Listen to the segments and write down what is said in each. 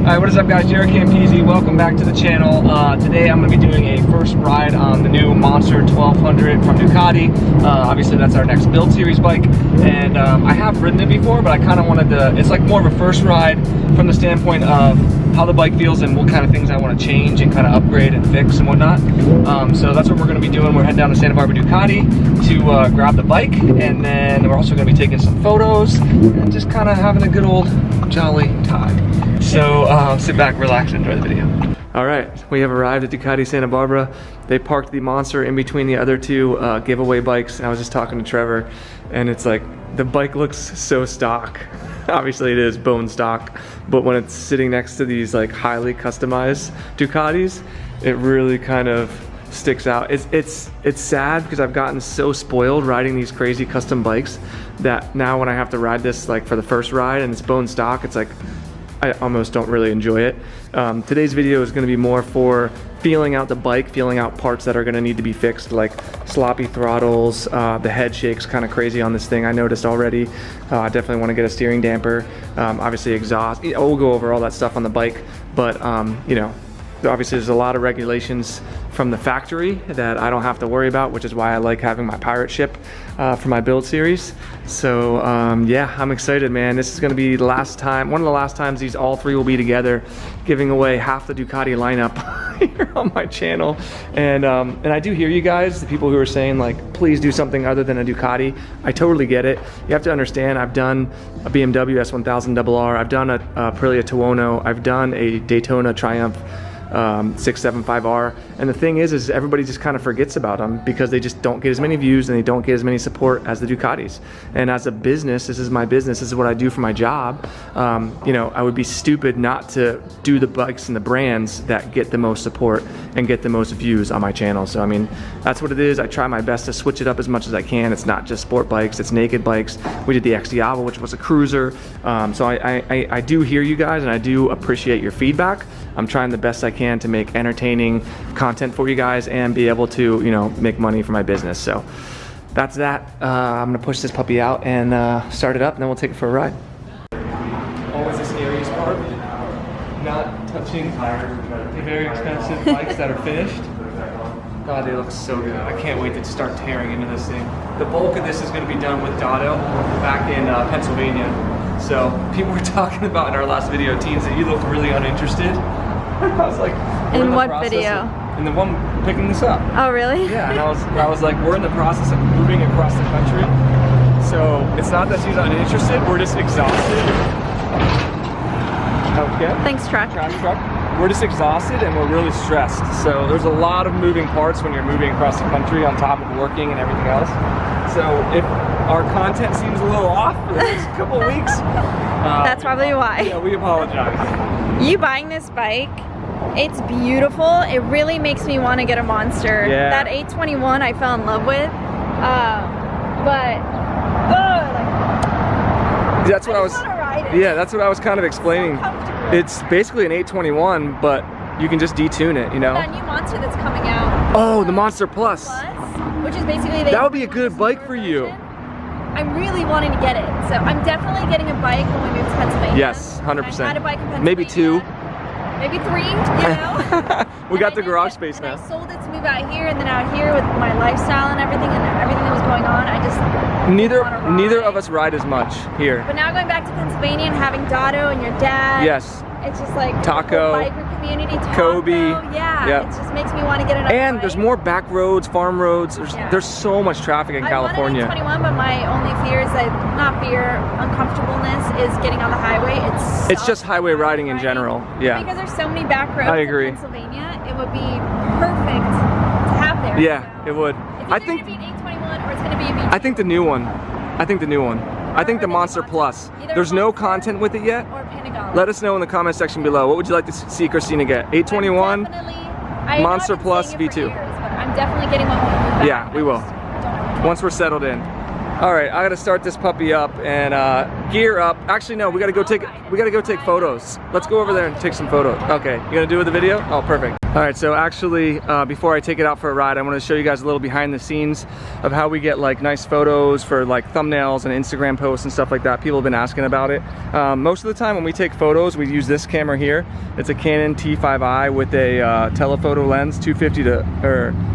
Alright, what is up guys, JaretCampisi, welcome back to the channel. Today I'm going to be doing a first ride on the new Monster 1200 from Ducati. Obviously that's our next build series bike, and I have ridden it before, but I kind of wanted to, it's like more of a first ride from the standpoint of how the bike feels and what kind of things I want to change and kind of upgrade and fix and whatnot. So that's what we're going to be doing. We're heading down to Santa Barbara Ducati to grab the bike, and then we're also going to be taking some photos and just kind of having a good old jolly time. So sit back, relax, and enjoy the video. All right, we have arrived at Ducati Santa Barbara. They parked the Monster in between the other two giveaway bikes. And I was just talking to Trevor, and it's like, the bike looks so stock. Obviously it is bone stock, but when it's sitting next to these like highly customized Ducatis, it really kind of sticks out. It's sad because I've gotten so spoiled riding these crazy custom bikes that now when I have to ride this like for the first ride and it's bone stock, it's like I almost don't really enjoy it. Today's video is going to be more for feeling out the bike, feeling out parts that are going to need to be fixed, like sloppy throttles, the head shakes kind of crazy on this thing, I noticed already. I definitely want to get a steering damper, obviously exhaust. We'll go over all that stuff on the bike, but you know, obviously there's a lot of regulations from the factory that I don't have to worry about, which is why I like having my pirate ship for my build series. So yeah, I'm excited, man. This is going to be the last time, one of the last times these all three will be together, giving away half the Ducati lineup here on my channel. And I do hear you guys, the people who are saying like, please do something other than a Ducati. I totally get it. You have to understand, I've done a BMW S1000RR, I've done a Aprilia Tuono, I've done a Daytona Triumph 675R, and the thing is everybody just kind of forgets about them because they just don't get as many views and they don't get as many support as the Ducatis. And as a business, this is my business, this is what I do for my job. You know, I would be stupid not to do the bikes and the brands that get the most support and get the most views on my channel. So I mean, that's what it is. I try my best to switch it up as much as I can. It's not just sport bikes, it's naked bikes. We did the XDiavo, which was a cruiser. So I do hear you guys, and I do appreciate your feedback. I'm trying the best I can to make entertaining content for you guys and be able to, you know, make money for my business. So that's that. I'm gonna push this puppy out and start it up, and then we'll take it for a ride. Always the scariest part, not touching the very expensive bikes that are finished. God, they look so good. I can't wait to start tearing into this thing. The bulk of this is gonna be done with Dotto back in Pennsylvania. So people were talking about in our last video, teens, that you look really uninterested. I was like, in what video? In the one picking this up. Oh really? Yeah, and I was like, we're in the process of moving across the country. So it's not that she's uninterested, we're just exhausted. Okay. Thanks, truck. We're just exhausted and we're really stressed. So there's a lot of moving parts when you're moving across the country on top of working and everything else. So if our content seems a little off for the next couple of weeks, that's probably why. Yeah, we apologize. You buying this bike, it's beautiful. It really makes me want to get a Monster. Yeah. That 821 I fell in love with, but that's what I was. Yeah, that's what I was kind of explaining. It's basically an 821, but you can just detune it, you know. That new Monster that's coming out. Oh, the Monster Plus. Which is basically that would be a good bike for you. I'm really wanting to get it, so I'm definitely getting a bike when we move to Pennsylvania. Yes, 100%. I had a bike in Pennsylvania. Maybe two. Maybe three, you know? We got the garage space now. I sold it to move out here, and then out here with my lifestyle and everything that was going on, I just neither of us ride as much here. But now going back to Pennsylvania and having Dotto and your dad. Yes. It's just like Taco, biker community, Kobe, yeah. Yep. It just makes me want to get another And bike. the's more back roads, farm roads. There's so much traffic in California. I want an 821, but my only fear is uncomfortableness is getting on the highway. It's just highway riding in general. Yeah. Because there's so many back roads in Pennsylvania, it would be perfect to have there. Yeah, so it would. It's either going to be an 821 or it's going to be a V2. I think the new one. I think the Monster Plus. There's no content with it yet. Or Panagon. Let us know in the comment section below. What would you like to see Christina get? 821, Monster Plus, V2. Years, I'm definitely getting one when we move back. Yeah, we will. Once we're settled in. All right, I gotta start this puppy up and gear up. Actually, no, we gotta go take photos. Let's go over there and take some photos. Okay, you gonna do with the video? Oh, perfect. All right, so actually, before I take it out for a ride, I want to show you guys a little behind the scenes of how we get like nice photos for like thumbnails and Instagram posts and stuff like that. People have been asking about it. Most of the time when we take photos, we use this camera here. It's a Canon T5i with a telephoto lens, 50 to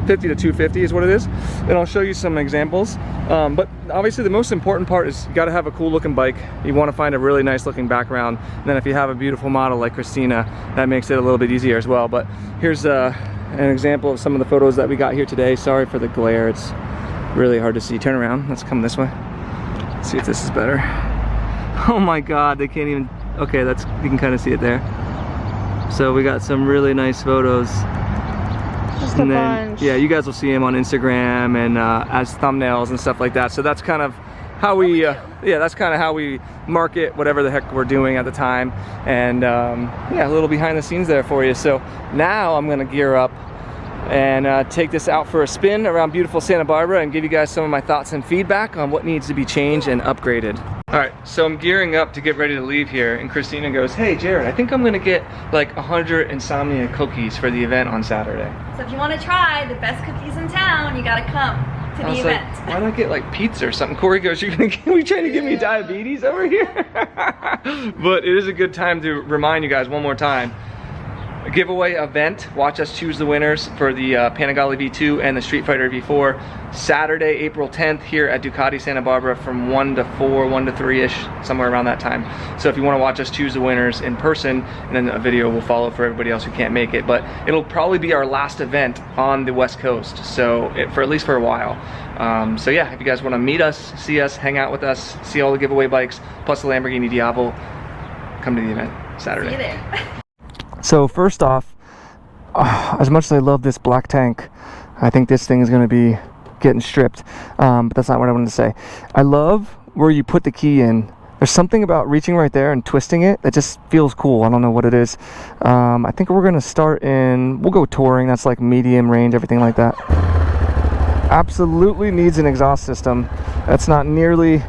250 is what it is. And I'll show you some examples. But obviously the most important part is you got to have a cool looking bike. You want to find a really nice looking background. And then if you have a beautiful model like Christina, that makes it a little bit easier as well. But here's an example of some of the photos that we got here today. Sorry for the glare, it's really hard to see. Turn around, let's come this way. Let's see if this is better. Oh my god, they can't even, okay, that's, you can kind of see it there. So we got some really nice photos. Just a bunch. Yeah, you guys will see them on Instagram and as thumbnails and stuff like that. So that's kind of how we, yeah, that's kind of how we market whatever the heck we're doing at the time. And yeah, a little behind the scenes there for you. So now I'm gonna gear up and take this out for a spin around beautiful Santa Barbara and give you guys some of my thoughts and feedback on what needs to be changed and upgraded. All right, so I'm gearing up to get ready to leave here, and Christina goes, hey Jared, I think I'm gonna get like 100 Insomnia cookies for the event on Saturday. So if you want to try the best cookies in town, you gotta come to the event. Like, why not get like pizza or something? Corey goes, are we trying to give me diabetes over here? But it is a good time to remind you guys one more time. A giveaway event, watch us choose the winners for the Panigale V2 and the Street Fighter V4, Saturday, April 10th here at Ducati Santa Barbara from 1 to 4, 1 to 3-ish, somewhere around that time. So if you want to watch us choose the winners in person, and then a video will follow for everybody else who can't make it. But it'll probably be our last event on the West Coast, so for at least for a while. So yeah, if you guys want to meet us, see us, hang out with us, see all the giveaway bikes, plus the Lamborghini Diavolo, come to the event Saturday. See you there. So first off, as much as I love this black tank, I think this thing is going to be getting stripped, but that's not what I wanted to say. I love where you put the key in. There's something about reaching right there and twisting it that just feels cool. I don't know what it is. I think we're going to start in, we'll go touring, that's like medium range, everything like that. Absolutely needs an exhaust system. That's not nearly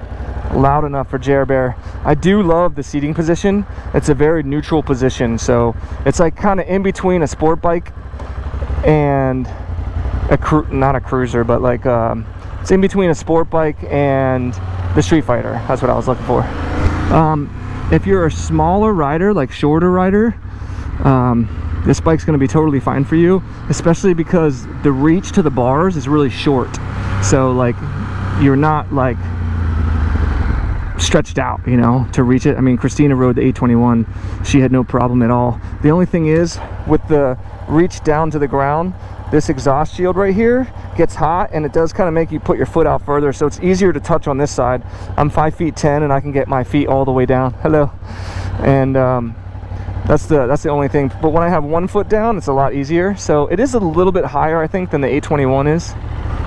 loud enough for Jaret. I do love the seating position. It's a very neutral position, so it's like kind of in between a sport bike and not a cruiser, but like it's in between a sport bike and the Street Fighter. That's what I was looking for. If you're a smaller rider, like shorter rider, this bike's going to be totally fine for you, especially because the reach to the bars is really short, so like you're not like stretched out, you know, to reach it. I mean, Christina rode the 821, she had no problem at all. The only thing is, with the reach down to the ground, this exhaust shield right here gets hot, and it does kind of make you put your foot out further, so it's easier to touch on this side. I'm 5'10" and I can get my feet all the way down. Hello. And that's the only thing. But when I have one foot down, it's a lot easier. So it is a little bit higher, I think, than the 821 is.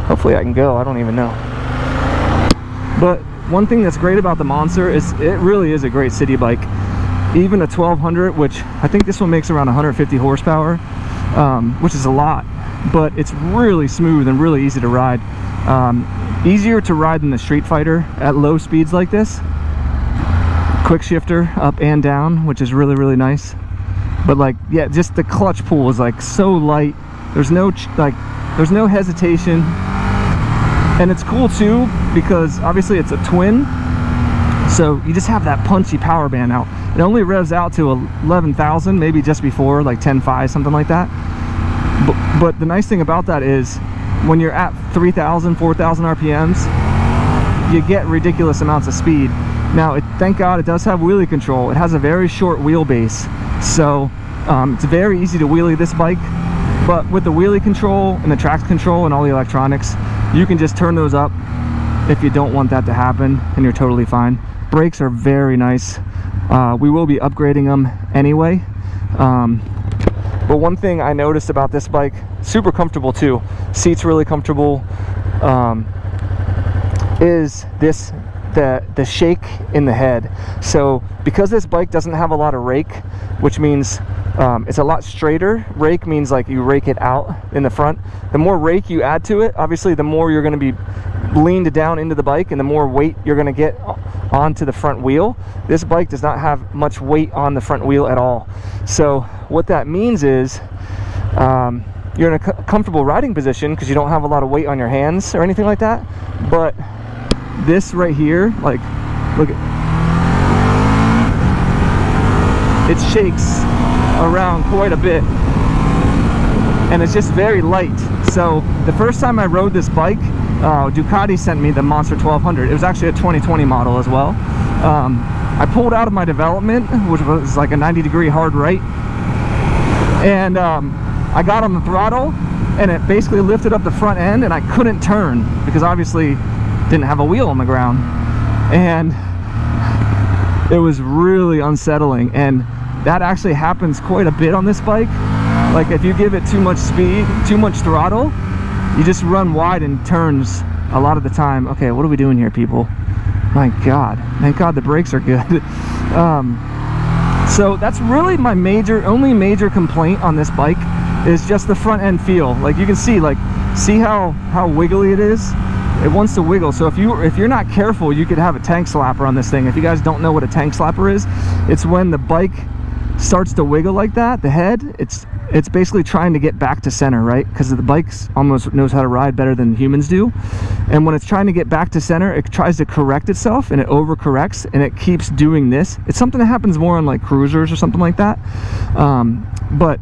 Hopefully I can go, I don't even know. But one thing that's great about the Monster is it really is a great city bike. Even a 1200, which I think this one makes around 150 horsepower, which is a lot, but it's really smooth and really easy to ride. Easier to ride than the Street Fighter at low speeds like this. Quick shifter up and down, which is really, really nice. But like, yeah, just the clutch pull is like so light. There's no hesitation. And it's cool too, because obviously it's a twin, so you just have that punchy power band out. It only revs out to 11,000, maybe just before, like 10.5, something like that. But the nice thing about that is, when you're at 3,000, 4,000 RPMs, you get ridiculous amounts of speed. Now, thank God it does have wheelie control. It has a very short wheelbase, so it's very easy to wheelie this bike. But with the wheelie control and the traction control and all the electronics, you can just turn those up if you don't want that to happen, and you're totally fine. Brakes are very nice. We will be upgrading them anyway. But one thing I noticed about this bike, super comfortable too, seats really comfortable, is the shake in the head. So because this bike doesn't have a lot of rake, which means it's a lot straighter. Rake means like you rake it out in the front. The more rake you add to it, obviously the more you're going to be leaned down into the bike, and the more weight you're going to get onto the front wheel. This bike does not have much weight on the front wheel at all. So what that means is you're in a comfortable riding position because you don't have a lot of weight on your hands or anything like that. But this right here, like, look at it, shakes around quite a bit, and it's just very light. So the first time I rode this bike, Ducati sent me the Monster 1200. It was actually a 2020 model as well. I pulled out of my development, which was like a 90-degree hard right, and I got on the throttle, and it basically lifted up the front end, and I couldn't turn because obviously didn't have a wheel on the ground, and it was really unsettling. And that actually happens quite a bit on this bike. Like, if you give it too much speed, too much throttle, you just run wide and turns a lot of the time. Okay, what are we doing here, people? My God, thank God the brakes are good. So that's really my only major complaint on this bike is just the front end feel. Like, you can see, like, see how wiggly it is. It wants to wiggle. So if you're not careful, you could have a tank slapper on this thing. If you guys don't know what a tank slapper is, it's when the bike starts to wiggle like that, the head, it's basically trying to get back to center, right? Because the bike almost knows how to ride better than humans do, and when it's trying to get back to center, it tries to correct itself, and it overcorrects, and it keeps doing this. It's something that happens more on like cruisers or something like that, but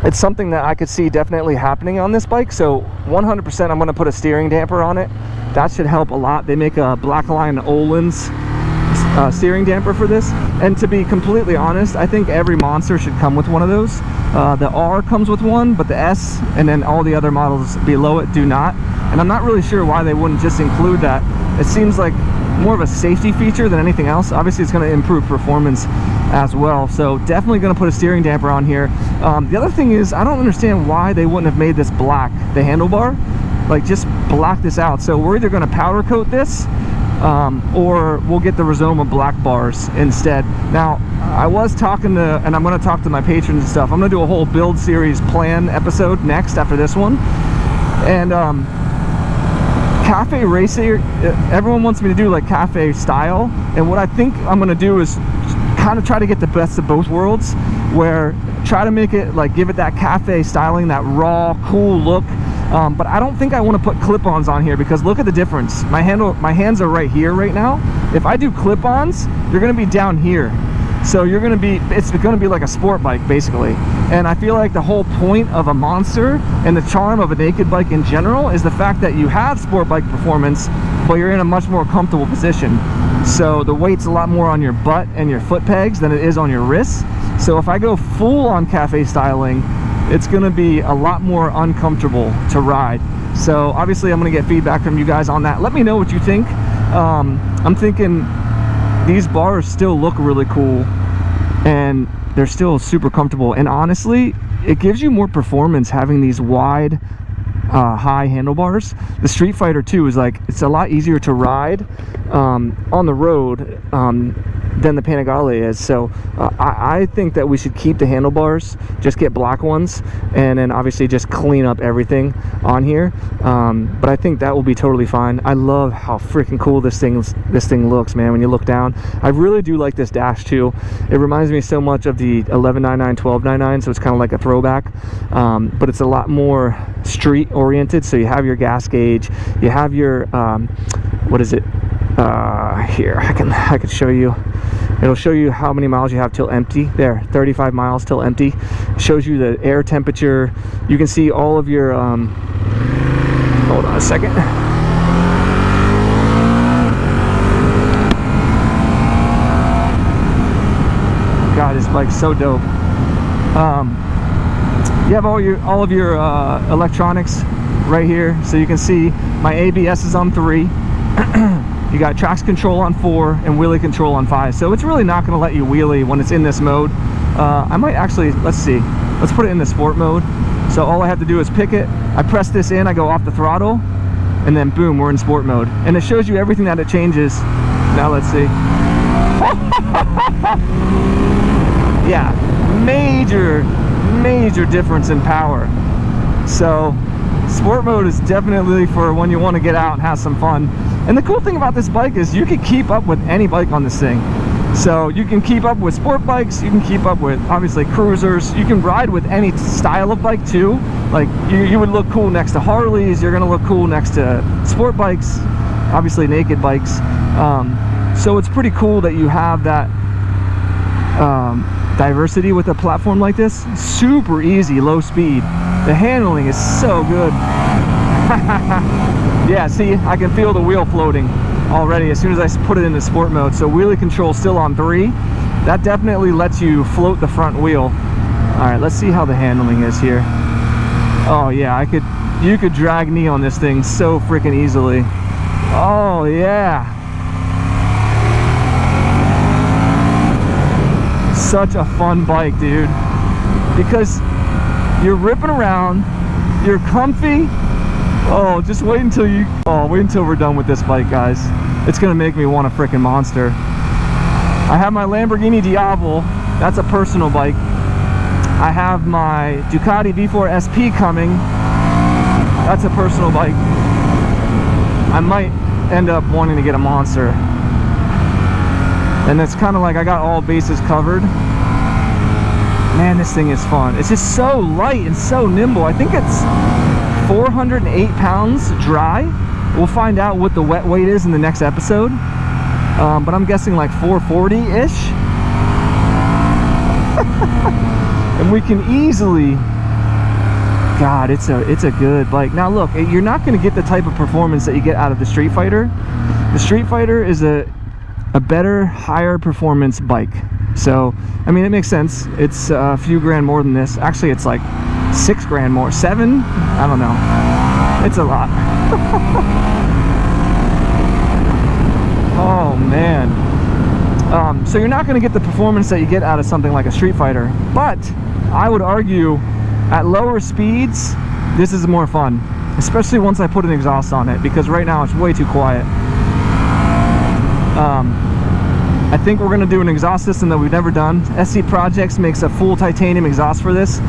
it's something that I could see definitely happening on this bike. So 100% I'm going to put a steering damper on it. That should help a lot. They make a Blackline Öhlins steering damper for this, and to be completely honest, I think every Monster should come with one of those. The R comes with one, but the S and then all the other models below it do not, and I'm not really sure why they wouldn't just include that. It seems like more of a safety feature than anything else. Obviously it's going to improve performance as well, so definitely going to put a steering damper on here. The other thing is, I don't understand why they wouldn't have made this black, the handlebar. Like, just black this out. So we're either going to powder coat this, or we'll get the Rizoma black bars instead. Now, I was talking to, and I'm going to talk to my patrons and stuff. I'm going to do a whole build series plan episode next after this one. And cafe racer, everyone wants me to do like cafe style, and what I think I'm going to do is kind of try to get the best of both worlds, where try to make it like, give it that cafe styling, that raw cool look. But I don't think I want to put clip-ons on here, because look at the difference. My hands are right here right now. If I do clip-ons, you're going to be down here. So you're going to be, it's going to be like a sport bike basically. And I feel like the whole point of a Monster and the charm of a naked bike in general is the fact that you have sport bike performance, but you're in a much more comfortable position. So the weight's a lot more on your butt and your foot pegs than it is on your wrists. So if I go full on cafe styling, it's going to be a lot more uncomfortable to ride. So obviously I'm going to get feedback from you guys on that. Let me know what you think. I'm thinking these bars still look really cool, and they're still super comfortable, and honestly it gives you more performance having these wide high handlebars. The Street Fighter 2 is like, it's a lot easier to ride on the road than the Panigale is. So I think that we should keep the handlebars, just get black ones, and then obviously just clean up everything on here. But I think that will be totally fine. I love how freaking cool this thing looks, man, when you look down. I really do like this dash too. It reminds me so much of the 1199 1299, so it's kind of like a throwback, but it's a lot more street oriented. So you have your gas gauge, you have your what is it, here I can show you. It'll show you how many miles you have till empty. There, 35 miles till empty. It shows you the air temperature. You can see all of your hold on a second. God, this bike's so dope. You have all of your electronics right here, so you can see my ABS is on 3. You got traction control on 4 and wheelie control on 5. So it's really not going to let you wheelie when it's in this mode. I might actually, let's see, let's put it in the sport mode. So all I have to do is pick it, I press this in, I go off the throttle, and then boom, we're in sport mode. And it shows you everything that it changes. Now let's see. Yeah, major difference in power. So sport mode is definitely for when you want to get out and have some fun. And the cool thing about this bike is you can keep up with any bike on this thing. So you can keep up with sport bikes, you can keep up with obviously cruisers, you can ride with any style of bike too. Like you would look cool next to Harleys, you're gonna look cool next to sport bikes, obviously naked bikes. So it's pretty cool that you have that diversity with a platform like this. Super easy, low speed. The handling is so good. Yeah, see, I can feel the wheel floating already as soon as I put it into sport mode. So wheelie control still on 3. That definitely lets you float the front wheel. All right, let's see how the handling is here. Oh yeah, you could drag knee on this thing so freaking easily. Oh yeah. Such a fun bike, dude. Because you're ripping around, you're comfy. Oh, just wait until we're done with this bike, guys. It's gonna make me want a freaking monster. I have my Lamborghini Diavolo. That's a personal bike. I have my Ducati V4 SP coming. That's a personal bike. I might end up wanting to get a monster. And it's kind of like I got all bases covered. Man, this thing is fun. It's just so light and so nimble. I think it's 408 pounds dry. We'll find out what the wet weight is in the next episode. But I'm guessing like 440-ish. And we can easily... God, it's a good bike. Now look, you're not going to get the type of performance that you get out of the Street Fighter. The Street Fighter is a better, higher performance bike. So, I mean, it makes sense. It's a few grand more than this. Actually, it's like 6 grand more. 7? I don't know. It's a lot. Oh, man. So you're not going to get the performance that you get out of something like a Street Fighter. But I would argue at lower speeds, this is more fun. Especially once I put an exhaust on it. Because right now it's way too quiet. I think we're going to do an exhaust system that we've never done. SC Projects makes a full titanium exhaust for this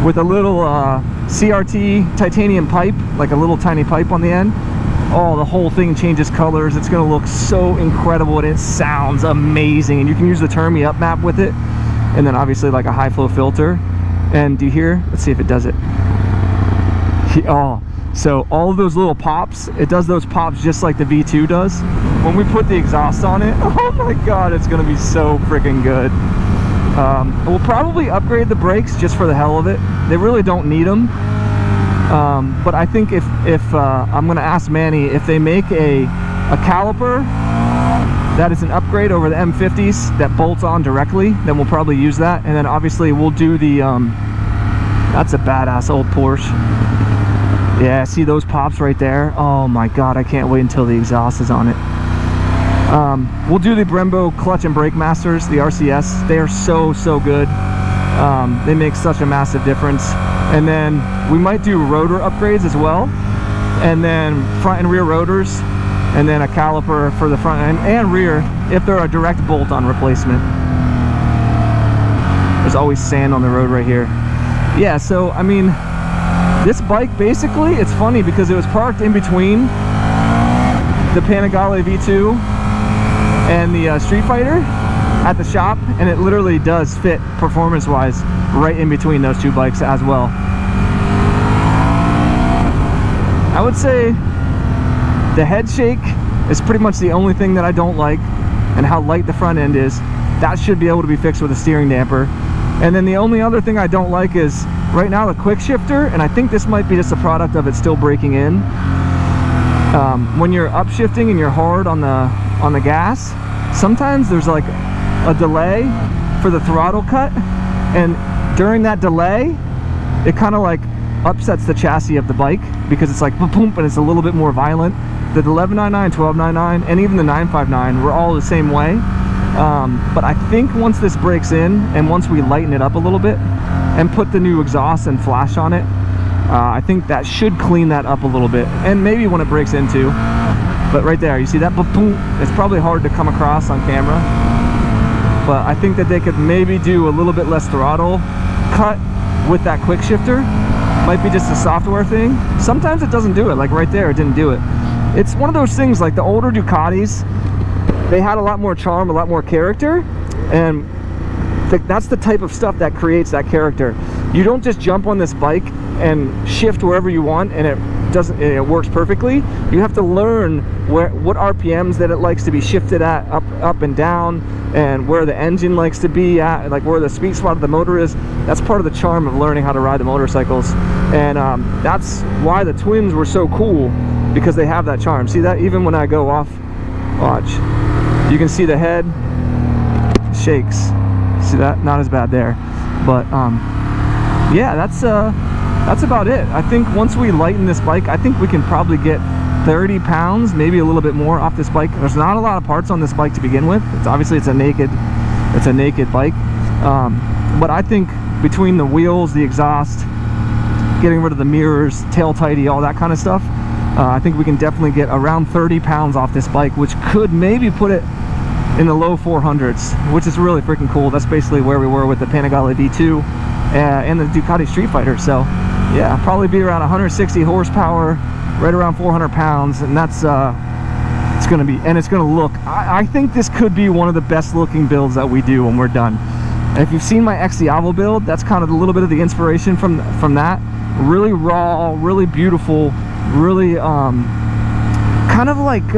with a little CRT titanium pipe, like a little tiny pipe on the end. Oh, the whole thing changes colors. It's going to look so incredible and it sounds amazing. And you can use the Turn Me Up map with it. And then obviously like a high flow filter. And do you hear? Let's see if it does it. Oh, so all of those little pops, it does those pops just like the V2 does. When we put the exhaust on it, oh my god, it's gonna be so freaking good. We'll probably upgrade the brakes just for the hell of it. They really don't need them. But I think if I'm gonna ask Manny if they make a caliper that is an upgrade over the M50s that bolts on directly, then we'll probably use that. And then obviously we'll do the that's a badass old Porsche. Yeah, see those pops right there? Oh my god, I can't wait until the exhaust is on it. We'll do the Brembo clutch and brake masters, the RCS. They are so good. They make such a massive difference. And then we might do rotor upgrades as well. And then front and rear rotors. And then a caliper for the front and rear if they're a direct bolt-on replacement. There's always sand on the road right here. Yeah, so I mean, this bike basically, it's funny because it was parked in between the Panigale V2 and the Street Fighter at the shop, and it literally does fit performance-wise right in between those two bikes as well. I would say the head shake is pretty much the only thing that I don't like, and how light the front end is. That should be able to be fixed with a steering damper. And then the only other thing I don't like is right now the quick shifter, and I think this might be just a product of it still breaking in. When you're upshifting and you're hard on the gas, sometimes there's like a delay for the throttle cut, and during that delay it kind of like upsets the chassis of the bike because it's like boom, and it's a little bit more violent. The 1199, 1299, and even the 959 were all the same way. But I think once this breaks in and once we lighten it up a little bit and put the new exhaust and flash on it, I think that should clean that up a little bit, and maybe when it breaks into. But right there, you see that boom? It's probably hard to come across on camera, but I think that they could maybe do a little bit less throttle cut with that quick shifter. Might be just a software thing. Sometimes it doesn't do it, like right there it didn't do it. It's one of those things, like the older Ducatis, they had a lot more charm, a lot more character, And that's the type of stuff that creates that character. You don't just jump on this bike and shift wherever you want and it works perfectly. You have to learn what RPMs that it likes to be shifted at, up and down, and where the engine likes to be at, like where the sweet spot of the motor is. That's part of the charm of learning how to ride the motorcycles. And that's why the twins were so cool, because they have that charm. See that? Even when I go off, watch, you can see the head shakes. See that? Not as bad there, but yeah, that's about it. I think once we lighten this bike, I think we can probably get 30 pounds, maybe a little bit more off this bike. There's not a lot of parts on this bike to begin with. It's obviously it's a naked bike, but I think between the wheels, the exhaust, getting rid of the mirrors, tail tidy, all that kind of stuff, I think we can definitely get around 30 pounds off this bike, which could maybe put it in the low 400s, which is really freaking cool. That's basically where we were with the Panigale V2 and the Ducati Street Fighter. So yeah, probably be around 160 horsepower, right around 400 pounds, and that's it's gonna be, and it's gonna look, I think this could be one of the best looking builds that we do when we're done. And if you've seen my Ex Diavolo build, that's kind of a little bit of the inspiration from that. Really raw, really beautiful, really kind of like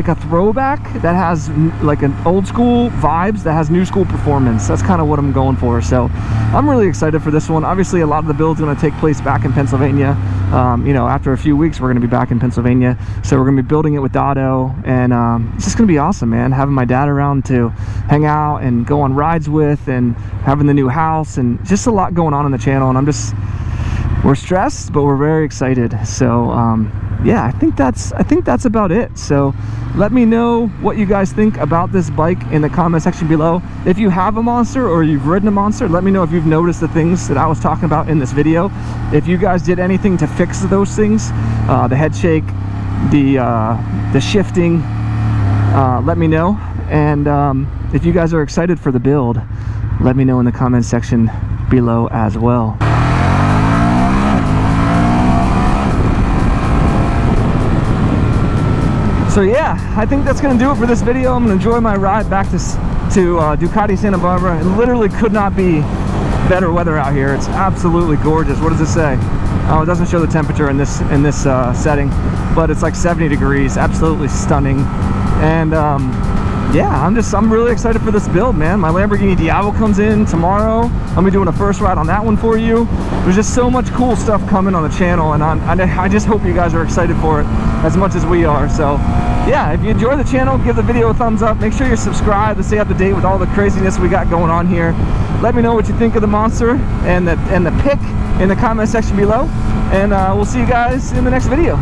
a throwback that has like an old school vibes that has new school performance. That's kind of what I'm going for. So I'm really excited for this one. Obviously a lot of the build's going to take place back in Pennsylvania. You know, after a few weeks we're going to be back in Pennsylvania, so we're going to be building it with Dado, and it's just going to be awesome, man. Having my dad around to hang out and go on rides with, and having the new house, and just a lot going on in the channel. And we're stressed, but we're very excited. So yeah, I think that's about it. So let me know what you guys think about this bike in the comment section below. If you have a Monster or you've ridden a Monster, let me know if you've noticed the things that I was talking about in this video. If you guys did anything to fix those things, the head shake, the shifting, let me know. And if you guys are excited for the build, let me know in the comment section below as well. So yeah, I think that's going to do it for this video. I'm going to enjoy my ride back to Ducati Santa Barbara. It literally could not be better weather out here. It's absolutely gorgeous. What does it say? Oh, it doesn't show the temperature in this setting, but it's like 70 degrees. Absolutely stunning. And yeah, I'm really excited for this build, man. My Lamborghini Diavolo comes in tomorrow. I'll be doing a first ride on that one for you. There's just so much cool stuff coming on the channel, and I just hope you guys are excited for it as much as we are. So yeah, if you enjoy the channel, give the video a thumbs up. Make sure you're subscribed to stay up to date with all the craziness we got going on here. Let me know what you think of the Monster and the pick in the comment section below, and we'll see you guys in the next video.